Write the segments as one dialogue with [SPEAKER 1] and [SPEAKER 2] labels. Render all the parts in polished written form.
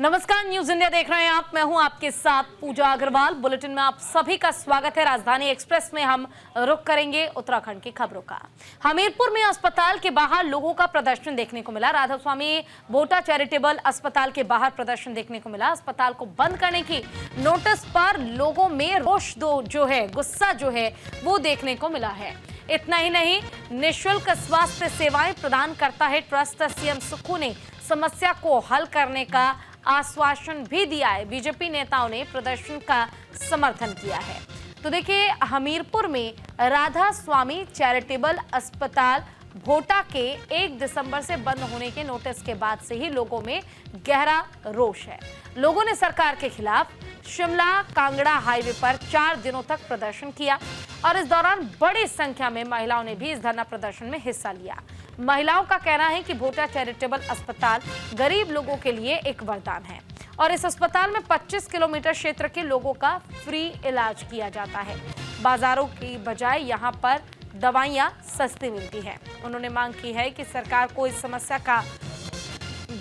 [SPEAKER 1] नमस्कार, news India देख रहे हैं आप। मैं हूं आपके साथ पूजा अग्रवाल। बुलेटिन में आप सभी का स्वागत है। राजधानी एक्सप्रेस में हम रुख करेंगे उत्तराखंड की खबरों का। हमीरपुर में अस्पताल के बाहर लोगों का प्रदर्शन देखने को मिला। राधा स्वामी भोटा चैरिटेबल अस्पताल के बाहर प्रदर्शन देखने को मिला। अस्पताल को बंद करने की नोटिस पर लोगों में रोष जो है, गुस्सा जो है वो देखने को मिला है। इतना ही नहीं, निःशुल्क स्वास्थ्य सेवाएं प्रदान करता है ट्रस्ट। सीएम सुक्खू ने समस्या को हल करने का आश्वासन भी दिया है। बीजेपी नेताओं ने प्रदर्शन का समर्थन किया है। तो देखिए, हमीरपुर में राधा स्वामी चैरिटेबल अस्पताल भोटा के 1 दिसंबर से बंद होने के नोटिस के बाद से ही लोगों में गहरा रोष है। लोगों ने सरकार के खिलाफ शिमला कांगड़ा हाईवे पर 4 दिनों तक प्रदर्शन किया और इस दौरान बड़ी संख्या में महिलाओं ने भी इस धरना प्रदर्शन में हिस्सा लिया। महिलाओं का कहना है कि भोटा चैरिटेबल अस्पताल गरीब लोगों के लिए एक वरदान है और इस अस्पताल में 25 किलोमीटर क्षेत्र के लोगों का फ्री इलाज किया जाता है। बाजारों की बजाय यहाँ पर दवाइयाँ सस्ती मिलती हैं। उन्होंने मांग की है कि सरकार को इस समस्या का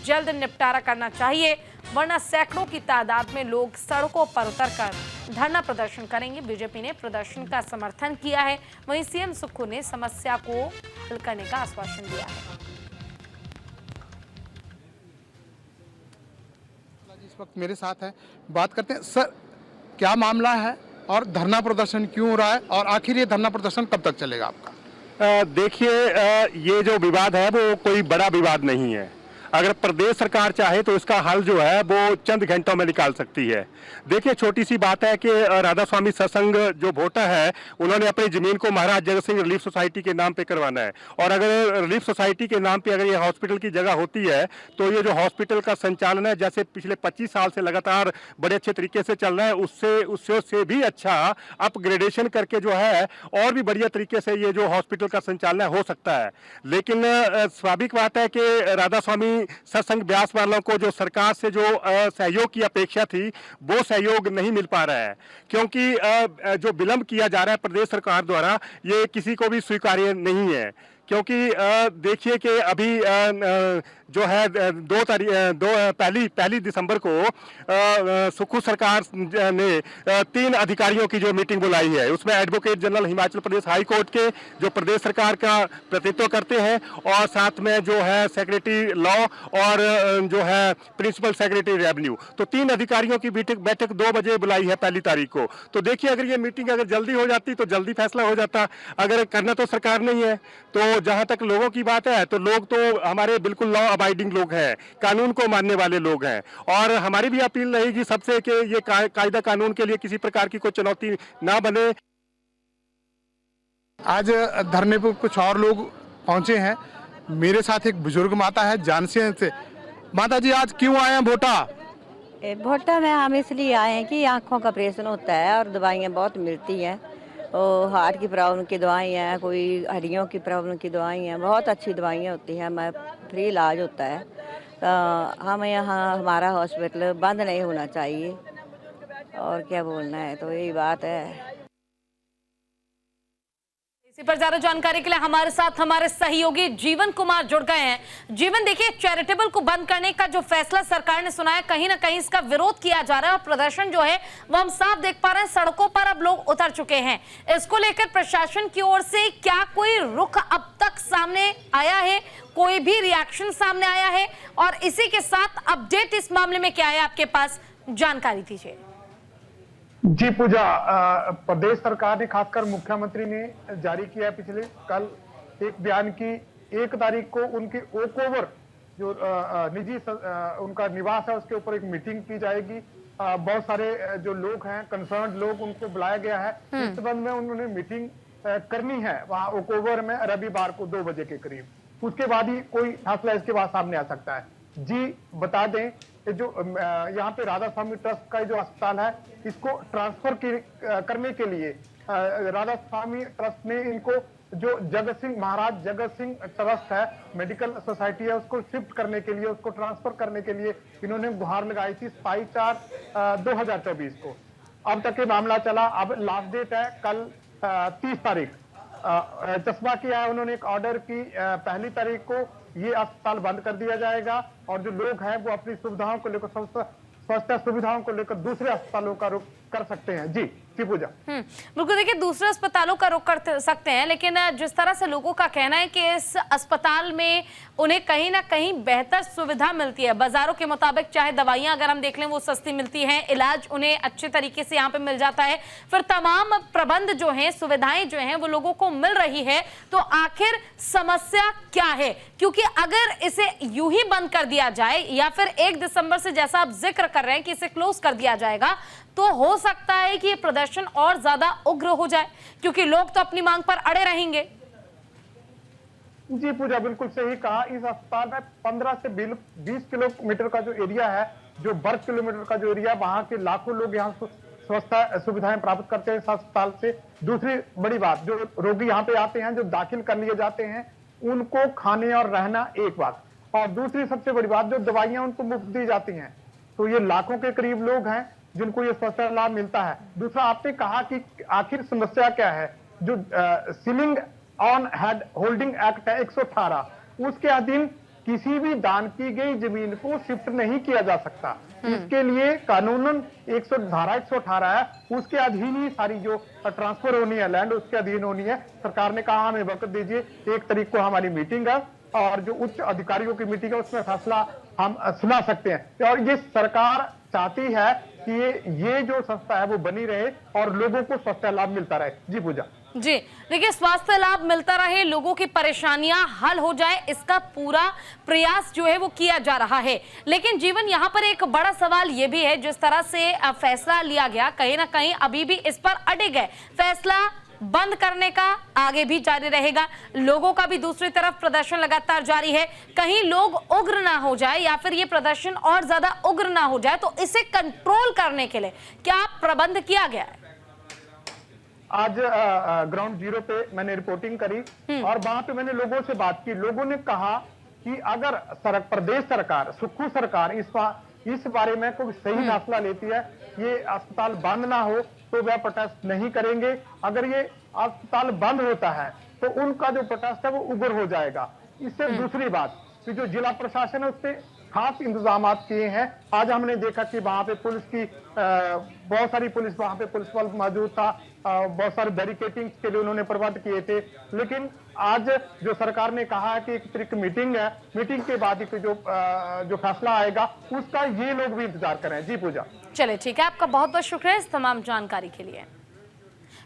[SPEAKER 1] जल्द निपटारा करना चाहिए, वरना सैकड़ों की तादाद में लोग सड़कों पर उतरकर धरना प्रदर्शन करेंगे। बीजेपी ने प्रदर्शन का समर्थन किया है। वहीं सीएम सुक्खू ने समस्या को हल करने का आश्वासन दिया है।
[SPEAKER 2] इस वक्त मेरे साथ है, बात करते हैं। सर, क्या मामला है और धरना प्रदर्शन क्यों हो रहा है और आखिर ये धरना प्रदर्शन कब तक चलेगा आपका?
[SPEAKER 3] देखिए, ये जो विवाद है वो कोई बड़ा विवाद नहीं है। अगर प्रदेश सरकार चाहे तो इसका हल जो है वो चंद घंटों में निकाल सकती है। देखिए, छोटी सी बात है कि राधा स्वामी सत्संग जो भोटा है, उन्होंने अपनी जमीन को महाराज जगत सिंह रिलीफ सोसाइटी के नाम पे करवाना है और अगर रिलीफ सोसाइटी के नाम पे अगर ये हॉस्पिटल की जगह होती है तो ये जो हॉस्पिटल का संचालन है, जैसे पिछले 25 साल से लगातार बड़े अच्छे तरीके से चल रहा है, उससे भी अच्छा अपग्रेडेशन करके जो है और भी बढ़िया तरीके से ये जो हॉस्पिटल का संचालन हो सकता है। लेकिन स्वाभाविक बात है कि राधा स्वामी सत्संग ब्यास वालों को जो सरकार से जो सहयोग की अपेक्षा थी वो सहयोग नहीं मिल पा रहा है, क्योंकि जो विलंब किया जा रहा है प्रदेश सरकार द्वारा ये किसी को भी स्वीकार्य नहीं है। क्योंकि देखिए कि अभी जो है पहली दिसंबर को सुक्खू सरकार ने 3 अधिकारियों की जो मीटिंग बुलाई है, उसमें advocate general Himachal Pradesh high court के जो प्रदेश सरकार का प्रतिनिधित्व करते हैं और साथ में जो है सेक्रेटरी लॉ और जो है प्रिंसिपल सेक्रेटरी रेवेन्यू, तो 3 अधिकारियों की बैठक 2 बजे बुलाई है पहली तारीख को। तो देखिए, अगर ये मीटिंग अगर जल्दी हो जाती तो जल्दी फैसला हो जाता। अगर करना तो सरकार नहीं है, तो जहां तक लोगों की बात है तो लोग तो हमारे बिल्कुल लॉ अबाइडिंग लोग हैं, कानून को मानने वाले लोग हैं और हमारी भी अपील रहेगी सबसे कि ये कायदा कानून के लिए किसी प्रकार की कोई चुनौती ना बने।
[SPEAKER 2] आज धरने पर कुछ और लोग पहुंचे हैं। मेरे साथ एक बुजुर्ग माता है जानसी से। माता जी, आज क्यों आए हैं भोटा?
[SPEAKER 4] भोटा में हम इसलिए आए हैं कि आँखों का ऑपरेशन होता है और दवाइयाँ बहुत मिलती हैं। और हार्ट की प्रॉब्लम की दवाई हैं, कोई हड्डियों की प्रॉब्लम की दवाई हैं, बहुत अच्छी दवाइयाँ होती हैं, मैं फ्री इलाज होता है। हम यहाँ हमारा हॉस्पिटल बंद नहीं होना चाहिए और क्या बोलना है, तो यही बात है।
[SPEAKER 1] इसी पर ज्यादा जानकारी के लिए हमारे साथ हमारे सहयोगी जीवन कुमार जुड़ गए हैं। जीवन, देखिए, चैरिटेबल को बंद करने का जो फैसला सरकार ने सुनाया, कहीं ना कहीं इसका विरोध किया जा रहा है और प्रदर्शन जो है वो हम साफ देख पा रहे हैं, सड़कों पर अब लोग उतर चुके हैं। इसको लेकर प्रशासन की ओर से क्या कोई रुख अब तक सामने आया है, कोई भी रिएक्शन सामने आया है? और इसी के साथ अपडेट इस मामले में क्या है आपके पास, जानकारी दीजिए।
[SPEAKER 2] जी पूजा, प्रदेश सरकार ने, खासकर मुख्यमंत्री ने जारी किया है पिछले कल एक बयान की 1 तारीख को उनके ओकओवर जो निजी उनका निवास है उसके ऊपर एक मीटिंग की जाएगी। बहुत सारे जो लोग हैं, कंसर्न लोग, उनको बुलाया गया है। इस संबंध में उन्होंने मीटिंग करनी है वहां ओकओवर में रविवार को 2 बजे के करीब। उसके बाद ही कोई फैसला इसके बाद सामने आ सकता है। जी बता दें, जो यहाँ पे राधा स्वामी ट्रस्ट का जो अस्पताल है, इसको ट्रांसफर करने के लिए राधा स्वामी ट्रस्ट ने इनको जो महाराज जगत सिंह ट्रस्ट है, मेडिकल सोसाइटी है, उसको शिफ्ट करने के लिए, उसको ट्रांसफर करने के लिए इन्होंने गुहार लगाई थी 22/4/2024 को। अब तक ये मामला चला। अब लास्ट डेट है कल 30 तारीख। चस्पा किया है उन्होंने एक ऑर्डर की 1 तारीख को ये अस्पताल बंद कर दिया जाएगा और जो लोग हैं वो अपनी सुविधाओं को लेकर, स्वास्थ्य सुविधाओं को लेकर दूसरे अस्पतालों का रुख कर सकते हैं। जी पूजा।
[SPEAKER 1] बिल्कुल, देखिए दूसरे अस्पतालों का रुख कर सकते हैं, लेकिन जिस तरह से लोगों का कहना है कि इस अस्पताल में उन्हें कहीं ना कहीं बेहतर सुविधा मिलती है। बाजारों के मुताबिक चाहे दवाइयां अगर हम देख लें वो सस्ती मिलती हैं, इलाज उन्हें अच्छे तरीके से यहाँ पे मिल जाता है, फिर तमाम प्रबंध जो हैं, सुविधाएं जो हैं वो लोगों को मिल रही है, तो आखिर समस्या क्या है? क्योंकि अगर इसे यूं ही बंद कर दिया जाए या फिर 1 दिसंबर से जैसा आप जिक्र कर रहे हैं कि इसे क्लोज कर दिया जाएगा, तो हो सकता है कि ये प्रदर्शन और ज्यादा उग्र हो जाए, क्योंकि लोग तो अपनी मांग पर अड़े रहेंगे।
[SPEAKER 2] जी पूजा, बिल्कुल सही कहा। इस अस्पताल में 15 से 20 किलोमीटर का जो एरिया है, जो वर्ग किलोमीटर का जो एरिया, वहां के लाखों लोग यहाँ स्वास्थ्य सुविधाएं प्राप्त करते हैं इस अस्पताल से। दूसरी बड़ी बात, जो रोगी यहाँ पे आते हैं, जो दाखिल कर लिए जाते हैं, उनको खाने और रहना एक बात, और दूसरी सबसे बड़ी बात, जो दवाइयां उनको मुफ्त दी जाती हैं। तो ये लाखों के करीब लोग हैं जिनको ये स्वास्थ्य लाभ मिलता है। दूसरा, आपने कहा कि आखिर समस्या क्या है। जो ceiling on head holding act है 118, उसके अधीन किसी भी दान की गई जमीन को शिफ्ट नहीं किया जा सकता। इसके लिए कानूनन धारा 118 है, उसके अधीन ही सारी जो ट्रांसफर होनी है लैंड, उसके अधीन होनी है। सरकार ने कहा हमें वक्त दीजिए, 1 तारीख को हमारी मीटिंग है और जो उच्च अधिकारियों की मीटिंग है उसमें फैसला हम सुना सकते हैं। और ये सरकार चाहती है कि ये जो संस्था है वो बनी रहे और लोगों को स्वास्थ्य लाभ मिलता रहे। जी पूजा।
[SPEAKER 1] जी देखिए, स्वास्थ्य लाभ मिलता रहे, लोगों की परेशानियां हल हो जाए, इसका पूरा प्रयास जो है वो किया जा रहा है। लेकिन जीवन, यहाँ पर एक बड़ा सवाल ये भी है, जिस तरह से फैसला लिया गया, कहीं ना कहीं अभी भी इस पर अड़े गए, फैसला बंद करने का आगे भी जारी रहेगा। लोगों का भी दूसरी तरफ प्रदर्शन लगातार जारी है। कहीं लोग उग्र ना हो जाए या फिर ये प्रदर्शन और ज्यादा उग्र ना हो जाए, तो इसे कंट्रोल करने के लिए क्या प्रबंध किया गया है?
[SPEAKER 2] आज ग्राउंड जीरो पे मैंने रिपोर्टिंग करी और वहां पे मैंने लोगों से बात की। लोगों ने कहा कि अगर प्रदेश सरकार, सुक्खू सरकार इस बारे में कोई सही फैसला लेती है, ये अस्पताल बंद ना हो, तो वह प्रोटेस्ट नहीं करेंगे। अगर ये अस्पताल बंद होता है तो उनका जो प्रोटेस्ट है वो उग्र हो जाएगा। इससे दूसरी बात कि जो जिला प्रशासन है उससे खास इंतजाम किए हैं। आज हमने देखा कि वहां पे पुलिस की बहुत सारी वहां पे पुलिस बल मौजूद था, बहुत सारे बैरिकेटिंग के लिए उन्होंने प्रबंध किए थे। लेकिन आज जो सरकार ने कहा है कि 1 तारीख मीटिंग है, मीटिंग के बाद जो फैसला आएगा उसका ये लोग भी इंतजार करें। जी पूजा।
[SPEAKER 1] चले ठीक है, आपका बहुत बहुत शुक्रिया इस तमाम जानकारी के लिए।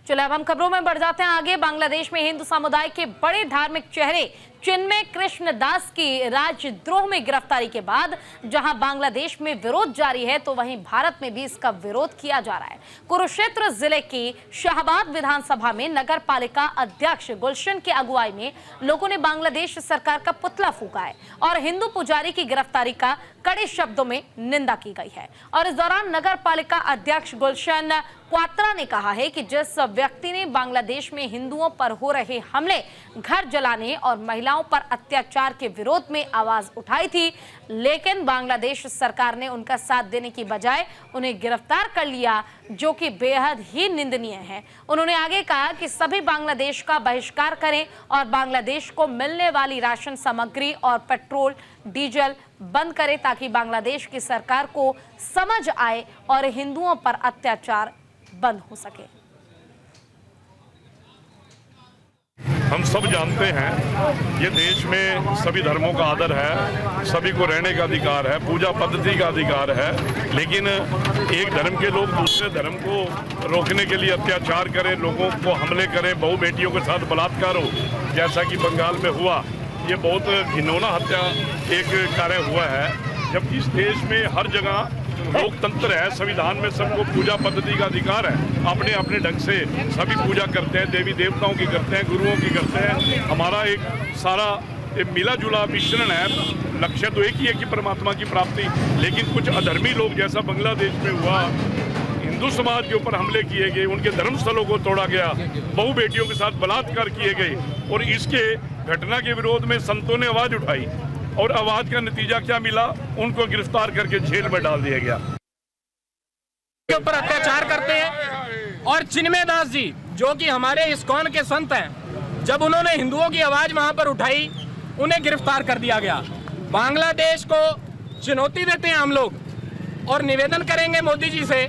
[SPEAKER 1] चलो अब हम खबरों में बढ़ जाते हैं आगे। बांग्लादेश में हिंदू समुदाय के बड़े धार्मिक चेहरे चिन्मय कृष्ण दास की राजद्रोह में गिरफ्तारी के बाद जहां बांग्लादेश में विरोध जारी है, तो वहीं भारत में भी इसका विरोध किया जा रहा है। कुरुक्षेत्र जिले की शाहबाद विधानसभा में नगर पालिका अध्यक्ष गुलशन की अगुवाई में लोगों ने बांग्लादेश सरकार का पुतला फूंका है और हिंदू पुजारी की गिरफ्तारी का कड़े शब्दों में निंदा की गई है। और इस दौरान नगर पालिका अध्यक्ष गुलशन क्वात्रा ने कहा है कि जिस व्यक्ति ने बांग्लादेश में हिंदुओं पर हो रहे हमले, घर जलाने और महिलाओं पर अत्याचार के विरोध में आवाज उठाई थी, लेकिन बांग्लादेश सरकार ने उनका साथ देने की बजाय उन्हें गिरफ्तार कर लिया, जो कि बेहद ही निंदनीय है। उन्होंने आगे कहा कि सभी बांग्लादेश का बहिष्कार करें और बांग्लादेश को मिलने वाली राशन सामग्री और पेट्रोल डीजल बंद करें, ताकि बांग्लादेश की सरकार को समझ आए और हिंदुओं पर अत्याचार बंद हो सके।
[SPEAKER 5] हम सब जानते हैं ये देश में सभी धर्मों का आदर है, सभी को रहने का अधिकार है, पूजा पद्धति का अधिकार है, लेकिन एक धर्म के लोग दूसरे धर्म को रोकने के लिए अत्याचार करें, लोगों को हमले करें, बहू बेटियों के साथ बलात्कार हो, जैसा कि बंगाल में हुआ। ये बहुत घिनौना हत्या एक कार्य हुआ है। जब इस देश में हर जगह लोकतंत्र है, संविधान में सबको पूजा पद्धति का अधिकार है, अपने अपने ढंग से सभी पूजा करते हैं, देवी देवताओं की करते हैं, गुरुओं की करते हैं। हमारा एक सारा मिला जुला मिश्रण है, लक्ष्य तो एक ही है कि परमात्मा की प्राप्ति। लेकिन कुछ अधर्मी लोग, जैसा बांग्लादेश में हुआ, हिंदू समाज के ऊपर हमले किए गए, उनके धर्मस्थलों को तोड़ा गया, बहु बेटियों के साथ बलात्कार किए गए, और इसके घटना के विरोध में संतों ने आवाज उठाई और आवाज का नतीजा क्या मिला, उनको गिरफ्तार करके जेल में डाल दिया गया।
[SPEAKER 6] के ऊपर अत्याचार करते हैं। और चिन्मय दास जी, जो कि हमारे इस्कॉन के संत हैं, जब उन्होंने हिंदुओं की आवाज वहां पर उठाई उन्हें गिरफ्तार कर दिया गया। बांग्लादेश को चुनौती देते हैं हम लोग और निवेदन करेंगे मोदी जी से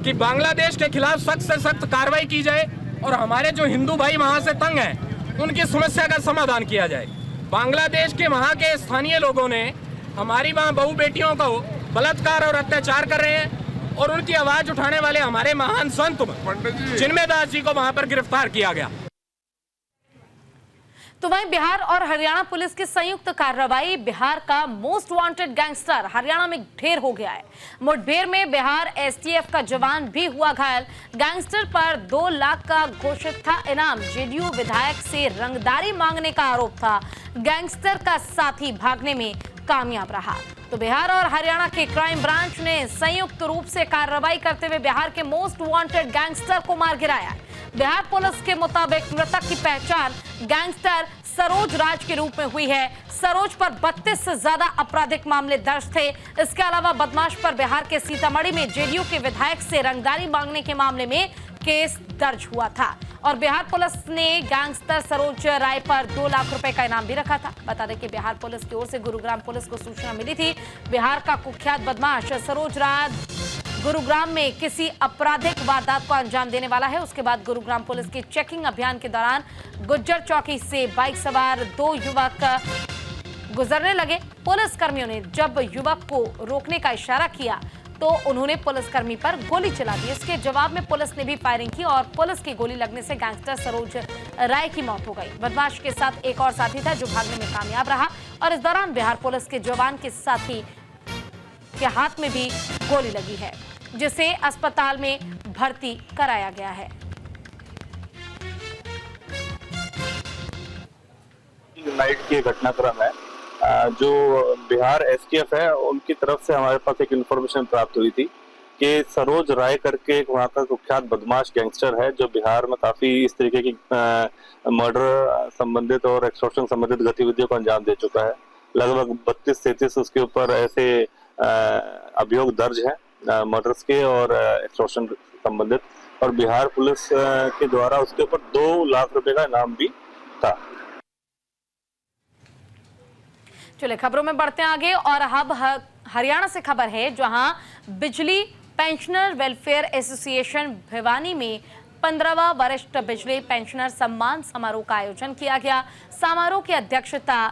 [SPEAKER 6] कि बांग्लादेश के खिलाफ सख्त से सख्त कार्रवाई की जाए और हमारे जो हिंदू भाई वहां से तंग हैं उनकी समस्या का समाधान किया जाए। बांग्लादेश के वहां के स्थानीय लोगों ने हमारी वहां बहू बेटियों को बलात्कार और अत्याचार कर रहे हैं और उनकी आवाज उठाने वाले हमारे महान संत चिन्मय दास जी को वहां पर गिरफ्तार किया गया।
[SPEAKER 1] तो वहीं बिहार और हरियाणा पुलिस की संयुक्त कार्रवाई, बिहार का मोस्ट वांटेड गैंगस्टर हरियाणा में ढेर हो गया है। मुठभेड़ में बिहार एसटीएफ का जवान भी हुआ घायल। गैंगस्टर पर 2 लाख का घोषित था इनाम। जेडीयू विधायक से रंगदारी मांगने का आरोप था। गैंगस्टर का साथी भागने में कामयाब रहा। तो बिहार और हरियाणा के क्राइम ब्रांच ने संयुक्त रूप से कार्रवाई करते हुए बिहार के मोस्ट वांटेड गैंगस्टर को मार गिराया। बिहार पुलिस के मुताबिक मृतक की पहचान गैंगस्टर सरोज राज के रूप में हुई है। सरोज पर 32 से ज्यादा आपराधिक मामले दर्ज थे। इसके अलावा बदमाश पर बिहार के सीतामढ़ी में जेडीयू के विधायक से रंगदारी मांगने के मामले में केस दर्ज हुआ था और बिहार पुलिस ने गैंगस्टर सरोज राय पर 2 लाख रुपए का इनाम भी रखा था। बता दें कि बिहार पुलिस की ओर से गुरुग्राम पुलिस को सूचना मिली थी। बिहार का कुख्यात बदमाश सरोज राज गुरुग्राम में किसी आपराधिक वारदात को अंजाम देने वाला है। उसके बाद गुरुग्राम पुलिस की चेकिंग अभियान के दौरान गुज्जर चौकी से बाइक सवार 2 युवक गुजरने लगे। पुलिस कर्मियों ने जब युवक को रोकने का इशारा किया तो उन्होंने पुलिसकर्मी पर गोली चला दी। इसके जवाब में पुलिस ने भी फायरिंग की और पुलिस की गोली लगने से गैंगस्टर सरोज राय की मौत हो गई। बदमाश के साथ एक और साथी था जो भागने में कामयाब रहा और इस दौरान बिहार पुलिस के जवान के साथी के हाथ में भी गोली लगी है, जिसे अस्पताल में भर्ती कराया गया है।
[SPEAKER 7] नाइट की घटनाक्रम है। जो बिहार एसटीएफ है उनकी तरफ से हमारे पास एक इंफॉर्मेशन प्राप्त हुई थी कि सरोज राय करके एक वहाँ का कुख्यात बदमाश गैंगस्टर है जो बिहार में काफी इस तरीके की मर्डर संबंधित और एक्सटॉर्शन संबंधित गतिविधियों को अंजाम दे चुका है। लगभग 32-33 उसके ऊपर ऐसे अभियोग दर्ज है मर्डर्स के और एक्सटॉर्शन संबंधित, और बिहार पुलिस के द्वारा उसके ऊपर 2 लाख रुपए का इनाम भी था।
[SPEAKER 1] चलिए खबरों में बढ़ते हैं आगे और अब हरियाणा से खबर है जहां बिजली पेंशनर वेलफेयर एसोसिएशन भिवानी में 15वां वरिष्ठ बिजली पेंशनर सम्मान समारोह का आयोजन किया गया। समारोह की अध्यक्षता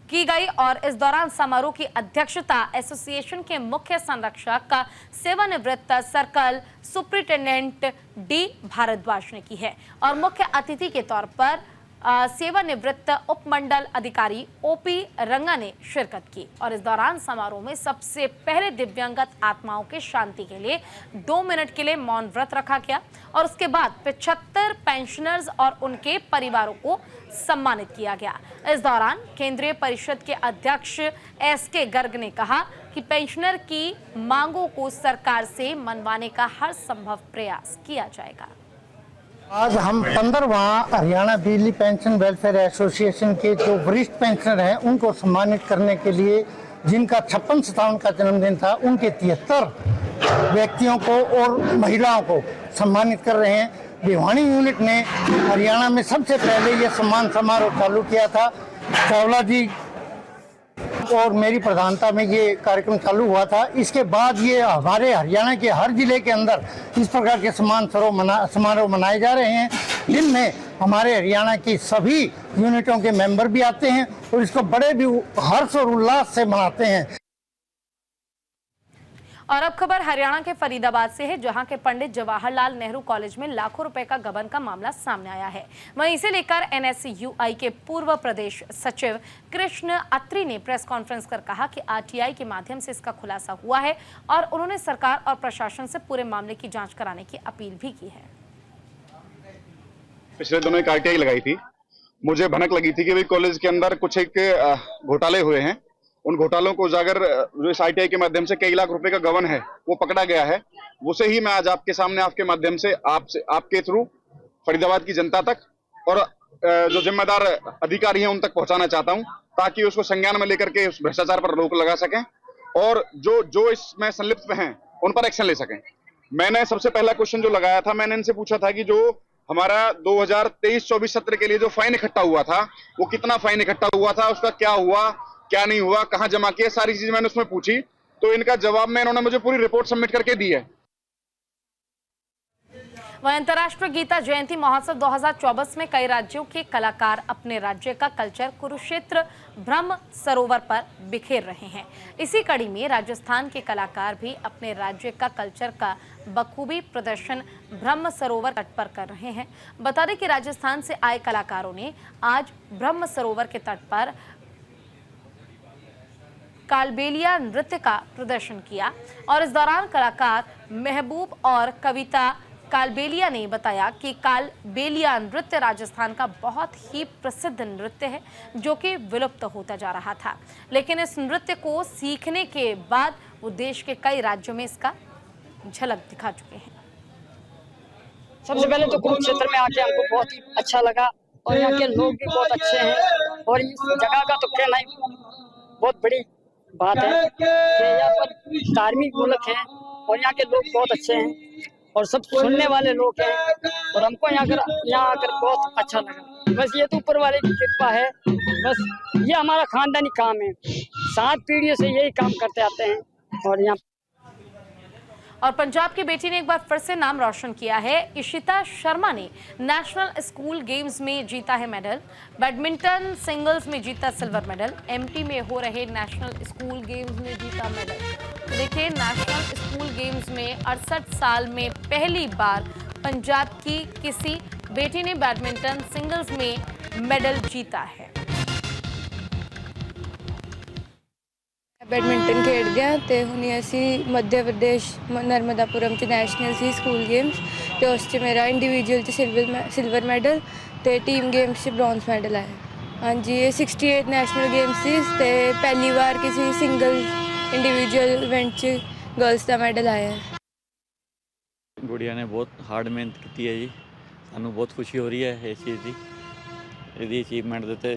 [SPEAKER 1] की गई और इस दौरान समारोह की अध्यक्षता एसोसिएशन के मुख्य संरक्षक सेवानिवृत्त सर्कल सुप्रिंटेंडेंट डी भारद्वाज ने की है और मुख्य अतिथि के तौर पर सेवानिवृत्त उपमंडल अधिकारी ओपी रंगा ने शिरकत की और इस दौरान समारोह में सबसे पहले दिव्यांगत आत्माओं के शांति के लिए 2 मिनट के लिए मौन व्रत रखा गया और उसके बाद 75 पेंशनर्स और उनके परिवारों को सम्मानित किया गया। इस दौरान केंद्रीय परिषद के अध्यक्ष एसके गर्ग ने कहा कि पेंशनर की मांगों को सरकार से मनवाने का हर संभव प्रयास किया जाएगा।
[SPEAKER 8] आज हम 15वां हरियाणा बिजली पेंशन वेलफेयर एसोसिएशन के जो वरिष्ठ पेंशनर हैं उनको सम्मानित करने के लिए, जिनका 56-57 का जन्मदिन था, उनके 73 व्यक्तियों को और महिलाओं को सम्मानित कर रहे हैं। भिवानी यूनिट ने हरियाणा में सबसे पहले ये सम्मान समारोह चालू किया था। चावला जी और मेरी प्रधानता में ये कार्यक्रम चालू हुआ था। इसके बाद ये हमारे हरियाणा के हर जिले के अंदर इस प्रकार के समारोह मनाए जा रहे हैं, जिनमें हमारे हरियाणा की सभी यूनिटों के मेंबर भी आते हैं और इसको बड़े भी हर्ष और उल्लास से मनाते हैं।
[SPEAKER 1] और अब खबर हरियाणा के फरीदाबाद से है जहां के पंडित जवाहरलाल नेहरू कॉलेज में लाखों रुपए का गबन का मामला सामने आया है। वहीं इसे लेकर एनएसयूआई के पूर्व प्रदेश सचिव कृष्ण अत्री ने प्रेस कॉन्फ्रेंस कर कहा कि आरटीआई के माध्यम से इसका खुलासा हुआ है और उन्होंने सरकार और प्रशासन से पूरे मामले की जांच कराने की अपील भी की है।
[SPEAKER 9] पिछले दिनों एक आरटीआई लगाई थी, मुझे भनक लगी थी कि भाई कॉलेज के अंदर कुछ एक घोटाले हुए हैं। उन घोटालों को उजागर जो इस आरटीआई के माध्यम से कई लाख रुपए का गबन है वो पकड़ा गया है। उसे ही मैं आज आपके सामने आपके माध्यम से आपके थ्रू फरीदाबाद की जनता तक और जो जिम्मेदार अधिकारी हैं उन तक पहुंचाना चाहता हूं, ताकि उसको संज्ञान में लेकर के उस भ्रष्टाचार पर रोक लगा सकें और जो इसमें संलिप्त हैं उन पर एक्शन ले सकें। मैंने सबसे पहला क्वेश्चन जो लगाया था, मैंने इनसे पूछा था कि जो हमारा 2023-24 सत्र के लिए जो फाइन इकट्ठा हुआ था, वो कितना फाइन इकट्ठा हुआ था, उसका क्या हुआ, क्या नहीं हुआ, कहाँ जमा किया, सारी चीज मैंने उसमें पूछी। तो इनका जवाब में इन्होंने मुझे पूरी रिपोर्ट सबमिट करके दी है।
[SPEAKER 1] वहीं अंतर्राष्ट्रीय गीता जयंती महोत्सव 2024 में कई राज्यों के कलाकार अपने राज्य का कल्चर कुरुक्षेत्र ब्रह्म सरोवर पर बिखेर रहे हैं। इसी कड़ी में राजस्थान के कलाकार भी अपने राज्य का कल्चर का बखूबी प्रदर्शन ब्रह्म सरोवर तट पर कर रहे हैं। बता दें कि राजस्थान से आए कलाकारों ने आज ब्रह्म सरोवर के तट पर कालबेलिया नृत्य का प्रदर्शन किया और इस दौरान कलाकार महबूब और कविता कालबेलिया ने बताया कि कालबेलिया नृत्य राजस्थान का बहुत ही प्रसिद्ध नृत्य है जो कि विलुप्त होता जा रहा था, लेकिन इस नृत्य को सीखने के बाद वो देश के कई राज्यों में इसका झलक दिखा चुके हैं।
[SPEAKER 10] सबसे पहले तो कुरुक्षेत्र में आके हमको बहुत ही अच्छा लगा और यहाँ के लोग भी बहुत अच्छे हैं और इस जगह का तो कहना ही बहुत बड़ी बात है कि यहाँ पर धार्मिक मुल्क है और यहाँ के लोग बहुत अच्छे हैं और सब सुनने वाले लोग हैं और हमको यहाँ आकर बहुत अच्छा लगा। बस ये तो ऊपर वाले की कृपा है, बस ये हमारा खानदानी काम है, 7 पीढ़ियों से यही काम करते आते हैं। और यहाँ
[SPEAKER 1] और पंजाब की बेटी ने एक बार फिर से नाम रोशन किया है। इशिता शर्मा ने नेशनल स्कूल गेम्स में जीता है मेडल, बैडमिंटन सिंगल्स में जीता सिल्वर मेडल, एमपी में हो रहे नेशनल स्कूल गेम्स में जीता मेडल। तो देखिए, नेशनल स्कूल गेम्स में 68 साल में पहली बार पंजाब की किसी बेटी ने बैडमिंटन सिंगल्स में मेडल जीता है।
[SPEAKER 11] बैडमिंटन खेडदे हां ते हुणी असी मध्य प्रदेश नर्मदापुरम च नैशनल सी स्कूल गेम्स ते उस च मेरा इंडिविजुअल च सिल्वर मैडल ते टीम गेम्स च ब्रॉन्ज मैडल आया। हाँ जी, ये 68 नैशनल गेम्स सी ते पहली बार किसी सिंगल इंडिविजुअल इवेंट च गर्ल्स का मैडल आया है।
[SPEAKER 12] गुड़िया ने बहुत हार्ड मेहनत की है जी, सानू बहुत खुशी हो रही है इस चीज़ की। ਇਹਦੀ ਅਚੀਵਮੈਂਟ ਦੇ ਤੇ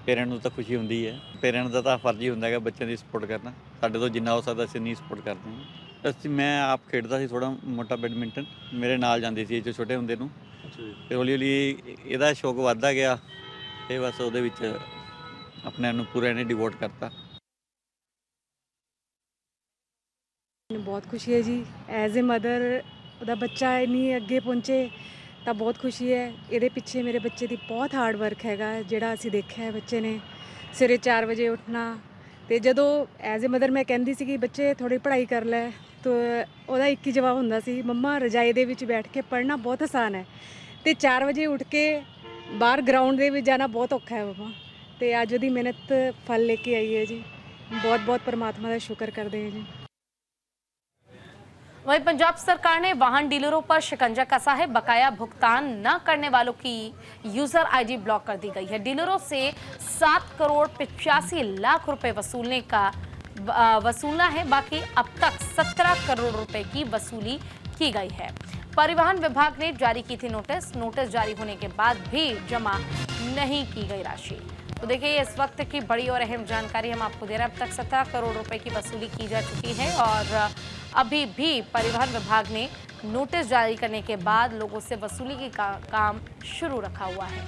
[SPEAKER 12] ਪੇਰੈਂਟ ਨੂੰ ਤਾਂ ਖੁਸ਼ੀ ਹੁੰਦੀ ਹੈ, ਪੇਰੈਂਟ ਦਾ ਤਾਂ ਫਰਜ਼ ਹੀ ਹੁੰਦਾ ਹੈਗਾ ਬੱਚਿਆਂ ਦੀ ਸਪੋਰਟ ਕਰਨਾ। ਸਾਡੇ ਤੋਂ ਜਿੰਨਾ ਹੋ ਸਕਦਾ ਅਸੀਂ ਨਹੀਂ ਸਪੋਰਟ ਕਰਦੇ ਹਾਂ। ਮੈਂ ਆਪ ਖੇਡਦਾ ਸੀ ਥੋੜਾ ਮੋਟਾ ਬੈਡਮਿੰਟਨ, ਮੇਰੇ ਨਾਲ ਜਾਂਦੀ ਸੀ ਜੋ ਛੋਟੇ ਹੁੰਦੇ ਨੂੰ, ਤੇ ਹੌਲੀ ਹੌਲੀ ਇਹਦਾ ਸ਼ੌਕ ਵੱਧਦਾ ਗਿਆ ਤੇ ਬਸ ਉਹਦੇ ਵਿੱਚ ਆਪਣੇ ਆਪ ਨੂੰ ਪੂਰਾ ਇਹਨੇ ਡਿਵੋਟ ਕਰਤਾ।
[SPEAKER 11] ਮੈਨੂੰ ਬਹੁਤ ਖੁਸ਼ੀ ਹੈ ਜੀ, ਐਜ਼ ਅ ਮਦਰ ਉਹਦਾ ਬੱਚਾ ਇੰਨੀ ਅੱਗੇ ਪਹੁੰਚੇ ਤਾਂ ਬਹੁਤ ਖੁਸ਼ੀ ਹੈ। ਇਹਦੇ ਪਿੱਛੇ ਮੇਰੇ ਬੱਚੇ ਦੀ ਬਹੁਤ ਹਾਰਡ ਵਰਕ ਹੈਗਾ, ਜਿਹੜਾ ਅਸੀਂ ਦੇਖਿਆ ਹੈ ਬੱਚੇ ਨੇ ਸਵੇਰੇ 4 ਵਜੇ ਉੱਠਣਾ। ਤੇ ਜਦੋਂ ਐਜ਼ ਅ ਮਦਰ ਮੈਂ ਕਹਿੰਦੀ ਸੀ ਕਿ ਬੱਚੇ ਥੋੜੀ ਪੜ੍ਹਾਈ ਕਰ ਲੈ, ਤਾਂ ਉਹਦਾ ਇੱਕ ਹੀ ਜਵਾਬ ਹੁੰਦਾ ਸੀ, ਮੰਮਾ ਰਜਾਈ ਦੇ ਵਿੱਚ ਬੈਠ ਕੇ ਪੜ੍ਹਨਾ ਬਹੁਤ ਆਸਾਨ ਹੈ ਤੇ 4 ਵਜੇ ਉੱਠ ਕੇ ਬਾਹਰ ਗਰਾਊਂਡ ਦੇ ਵਿੱਚ ਜਾਣਾ ਬਹੁਤ ਔਖਾ ਹੈ ਮੰਮਾ। ਤੇ ਅੱਜ ਉਹਦੀ ਮਿਹਨਤ ਫਲ ਲੈ ਕੇ ਆਈ ਹੈ ਜੀ, ਬਹੁਤ ਬਹੁਤ ਪਰਮਾਤਮਾ ਦਾ ਸ਼ੁਕਰ ਕਰਦੇ ਹਾਂ ਜੀ।
[SPEAKER 1] वहीं पंजाब सरकार ने वाहन डीलरों पर शिकंजा कसा है। बकाया भुगतान न करने वालों की यूजर आईडी ब्लॉक कर दी गई है। डीलरों से 7 करोड़ 85 लाख रुपए वसूलना है। बाकी अब तक 17 करोड़ रुपए की वसूली की गई है। परिवहन विभाग ने जारी की थी नोटिस जारी होने के बाद भी जमा नहीं की गई राशि। तो देखिए, इस वक्त की बड़ी और अहम जानकारी हम आपको दे रहे हैं। अब तक 17 करोड़ रुपए की वसूली की जा चुकी है और अभी भी परिवहन विभाग ने नोटिस जारी करने के बाद लोगों से वसूली की काम शुरू रखा हुआ है।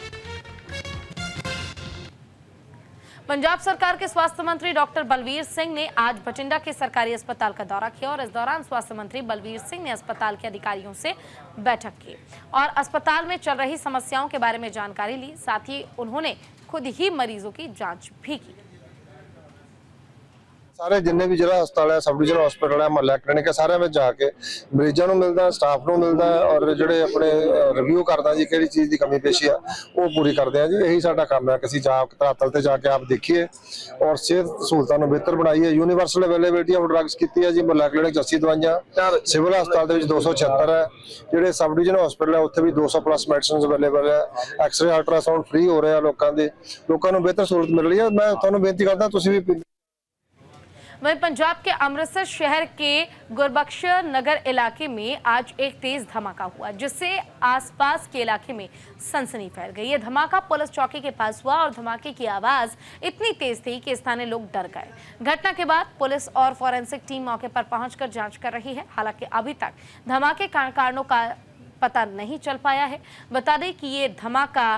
[SPEAKER 1] पंजाब सरकार के स्वास्थ्य मंत्री डॉक्टर बलवीर सिंह ने आज बठिंडा के सरकारी अस्पताल का दौरा किया और इस दौरान स्वास्थ्य मंत्री बलवीर सिंह ने अस्पताल के अधिकारियों से बैठक की और अस्पताल में चल रही समस्याओं के बारे में जानकारी ली। साथ ही उन्होंने खुद ही मरीजों की जांच भी की।
[SPEAKER 13] ਸਾਰੇ ਜਿੰਨੇ ਵੀ ਜ਼ਿਲ੍ਹਾ ਹਸਪਤਾਲ ਹੈ, ਸਬ ਡਿਵੀਜ਼ਨ ਹਸਪਤਾਲ ਹੈ, ਮੁਹੱਲਾ ਕਲੀਨਿਕ ਹੈ, ਸਾਰਿਆਂ ਵਿੱਚ ਜਾ ਕੇ ਮਰੀਜ਼ਾਂ ਨੂੰ ਮਿਲਦਾ, ਸਟਾਫ ਨੂੰ ਮਿਲਦਾ ਔਰ ਜਿਹੜੇ ਆਪਣੇ ਰਿਵਿਊ ਕਰਦਾ ਜੀ ਕਿਹੜੀ ਚੀਜ਼ ਦੀ ਕਮੀ ਪੇਸ਼ੀ ਆ ਉਹ ਪੂਰੀ ਕਰਦੇ ਆ ਜੀ। ਇਹੀ ਸਾਡਾ ਕੰਮ ਹੈ ਕਿ ਅਸੀਂ ਜਾ ਕੇ ਧਰਾਤਲ ਤੇ ਜਾ ਕੇ ਆਪ ਦੇਖੀਏ ਔਰ ਸਿਹਤ ਸਹੂਲਤਾਂ ਨੂੰ ਬਿਹਤਰ ਬਣਾਈਏ। ਯੂਨੀਵਰਸਲ ਅਵੇਲੇਬਿਲਿਟੀ ਆਫ ਡਰੱਗਸ ਕੀਤੀ ਹੈ ਜੀ। ਮੁਹੱਲਾ ਕਲੀਨਿਕ 80 ਦਵਾਈਆਂ, ਸਿਵਲ ਹਸਪਤਾਲ ਦੇ ਵਿੱਚ 276 ਹੈ, ਜਿਹੜੇ ਸਬ ਡਿਵੀਜ਼ਨ ਹਸਪਤਾਲ ਹੈ ਉੱਥੇ ਵੀ 200 ਪਲੱਸ ਮੈਡੀਸਿਨਸ ਅਵੇਲੇਬਲ ਹੈ। ਐਕਸਰੇ ਅਲਟਰਾਸਾਊਂਡ ਫ੍ਰੀ ਹੋ ਰਿਹਾ ਲੋਕਾਂ ਨੂੰ ਬਿਹਤਰ ਸਹੂਲਤ ਮਿਲ ਰਹੀ ਹੈ। ਮੈਂ ਤੁਹਾਨੂੰ ਬੇਨਤੀ ਕਰਦਾ ਤੁਸੀਂ ਵੀ।
[SPEAKER 1] वहीं पंजाब के अमृतसर शहर के गुरबख्श नगर इलाके में आज एक तेज धमाका हुआ जिससे आसपास के इलाके में सनसनी फैल गई। ये धमाका पुलिस चौकी के पास हुआ और धमाके की आवाज इतनी तेज थी कि स्थानीय लोग डर गए। घटना के बाद पुलिस और फॉरेंसिक टीम मौके पर पहुंचकर जांच कर रही है। हालांकि अभी तक धमाके कारणों का पता नहीं चल पाया है। बता दें कि ये धमाका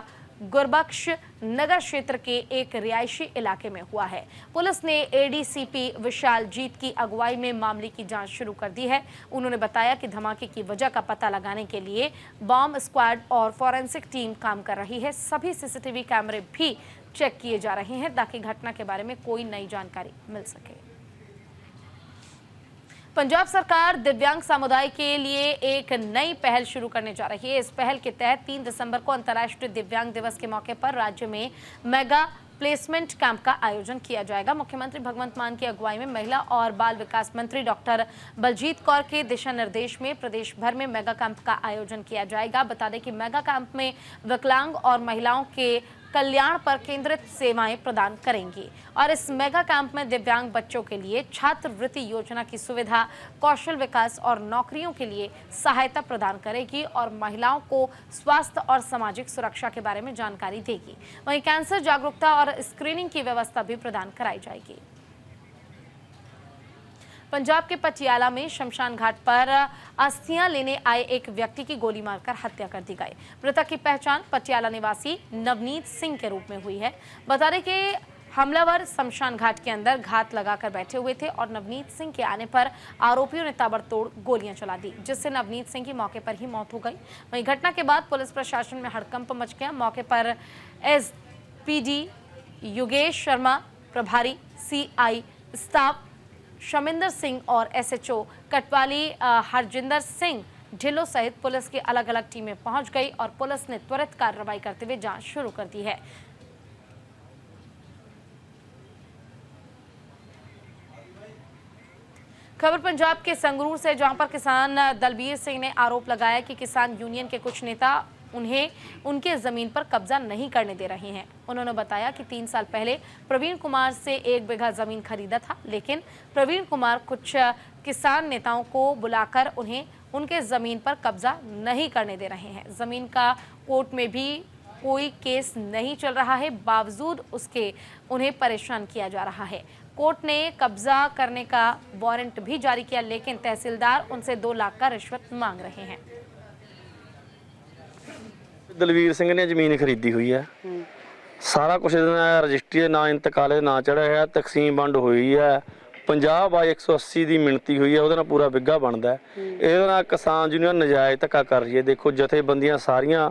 [SPEAKER 1] गुरबख्श नगर क्षेत्र के एक रिहायशी इलाके में हुआ है। पुलिस ने एडीसीपी विशाल जीत की अगुवाई में मामले की जांच शुरू कर दी है। उन्होंने बताया कि धमाके की वजह का पता लगाने के लिए बॉम्ब स्क्वाड और फॉरेंसिक टीम काम कर रही है। सभी सीसीटीवी कैमरे भी चेक किए जा रहे हैं ताकि घटना के बारे में कोई नई जानकारी मिल सके। पंजाब सरकार दिव्यांग समुदाय के लिए एक नई पहल शुरू करने जा रही है। इस पहल के तहत 3 दिसंबर को अंतर्राष्ट्रीय दिव्यांग दिवस के मौके पर राज्य में मेगा प्लेसमेंट कैंप का आयोजन किया जाएगा। मुख्यमंत्री भगवंत मान की अगुवाई में महिला और बाल विकास मंत्री डॉक्टर बलजीत कौर के दिशा निर्देश में प्रदेश भर में मेगा कैंप का आयोजन किया जाएगा। बता दें कि मेगा कैंप में विकलांग और महिलाओं के कल्याण पर केंद्रित सेवाएं प्रदान करेंगी और इस मेगा कैंप में दिव्यांग बच्चों के लिए छात्रवृत्ति योजना की सुविधा, कौशल विकास और नौकरियों के लिए सहायता प्रदान करेगी और महिलाओं को स्वास्थ्य और सामाजिक सुरक्षा के बारे में जानकारी देगी। वहीं कैंसर जागरूकता और स्क्रीनिंग की व्यवस्था भी प्रदान कराई जाएगी। पंजाब के पटियाला में शमशान घाट पर अस्थियां लेने आए एक व्यक्ति की गोली मारकर हत्या कर दी गई। मृतक की पहचान पटियाला निवासी नवनीत सिंह के रूप में हुई है। बता दें कि हमलावर शमशान घाट के अंदर घात लगाकर बैठे हुए थे और नवनीत सिंह के आने पर आरोपियों ने ताबड़तोड़ गोलियां चला दी, जिससे नवनीत सिंह की मौके पर ही मौत हो गई। वहीं घटना के बाद पुलिस प्रशासन में हड़कंप मच गया। मौके पर एसपीडी योगेश शर्मा, प्रभारी सीआई स्टाफ शमिंदर सिंह और एसएचओ कटवाली हरजिंदर सिंह ढिल्लो सहित पुलिस की अलग अलग टीमें पहुंच गई और पुलिस ने त्वरित कार्रवाई करते हुए जांच शुरू कर दी है। खबर पंजाब के संगरूर से, जहां पर किसान दलबीर सिंह ने आरोप लगाया कि किसान यूनियन के कुछ नेता उन्हें उनके जमीन पर कब्जा नहीं करने दे रहे हैं। उन्होंने बताया कि 3 साल पहले प्रवीण कुमार से 1 बीघा जमीन खरीदा था, लेकिन प्रवीण कुमार कुछ किसान नेताओं को बुलाकर उन्हें उनके जमीन पर कब्जा नहीं करने दे रहे हैं। जमीन का कोर्ट में भी कोई केस नहीं चल रहा है, बावजूद उसके उन्हें परेशान किया जा रहा है। कोर्ट ने कब्जा करने का वारंट भी जारी किया, लेकिन तहसीलदार उनसे 2 लाख का रिश्वत मांग रहे हैं।
[SPEAKER 14] दलवीर सिंह ने ਜ਼ਮੀਨ ਖਰੀਦੀ ਹੋਈ ਹੈ। ਸਾਰਾ ਕੁਝ ਇਹਦਾ ਰਜਿਸਟਰੀ ਦੇ ਨਾਂ, ਇੰਤਕਾਲੇ ਨਾਂ ਚੜਿਆ ਹੈ, ਤਕਸੀਮ ਵੰਡ ਹੋਈ ਹੈ। 50/180 ਦੀ ਮਿਣਤੀ ਹੋਈ ਹੈ, ਉਹਦੇ ਨਾਲ ਪੂਰਾ ਬਿੱਗਾ ਬਣਦਾ ਹੈ। ਇਹਦੇ ਨਾਲ ਕਿਸਾਨ ਯੂਨੀਅਨ ਨਜਾਇਜ਼ ਧੱਕਾ ਕਰ ਰਹੀ ਹੈ। ਦੇਖੋ ਜਥੇਬੰਦੀਆਂ ਸਾਰੀਆਂ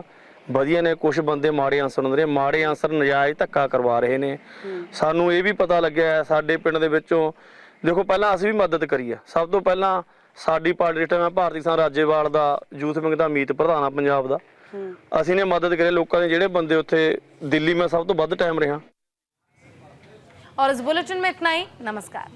[SPEAKER 14] ਵਧੀਆ ਨੇ, ਕੁਝ ਬੰਦੇ ਮਾੜੇ ਅੰਸਰ ਹੁੰਦੇ ਨੇ, ਮਾੜੇ ਅੰਸਰ ਨਜਾਇਜ਼ ਧੱਕਾ ਕਰਵਾ ਰਹੇ ਨੇ। ਸਾਨੂੰ ਇਹ ਵੀ ਪਤਾ ਲੱਗਿਆ ਸਾਡੇ ਪਿੰਡ ਦੇ ਵਿੱਚੋਂ, ਦੇਖੋ ਪਹਿਲਾਂ ਅਸੀਂ ਵੀ ਮਦਦ ਕਰੀ ਆ। ਸਭ ਤੋਂ ਪਹਿਲਾਂ ਸਾਡੀ ਪਾਰਟੀ ਦਾ ਮੈਂ ਭਾਰਤੀ ਕਿਸਾਨ ਰਾਜੇਵਾਲ ਦਾ ਯੂਥ ਵਿੰਗ ਦਾ ਅਮੀਤ ਪ੍ਰਧਾਨ ਆ ਪੰਜਾਬ ਦਾ। ਅਸੀਂ ਨੇ ਮਦਦ ਕਰੇ ਲੋਕਾਂ ਦੇ, ਜਿਹੜੇ ਬੰਦੇ ਉੱਥੇ ਦਿੱਲੀ ਮੈਂ ਸਭ ਤੋਂ ਵੱਧ ਟਾਈਮ ਰਿਹਾ।
[SPEAKER 1] और इस बुलेटिन में इतना ही। नमस्कार।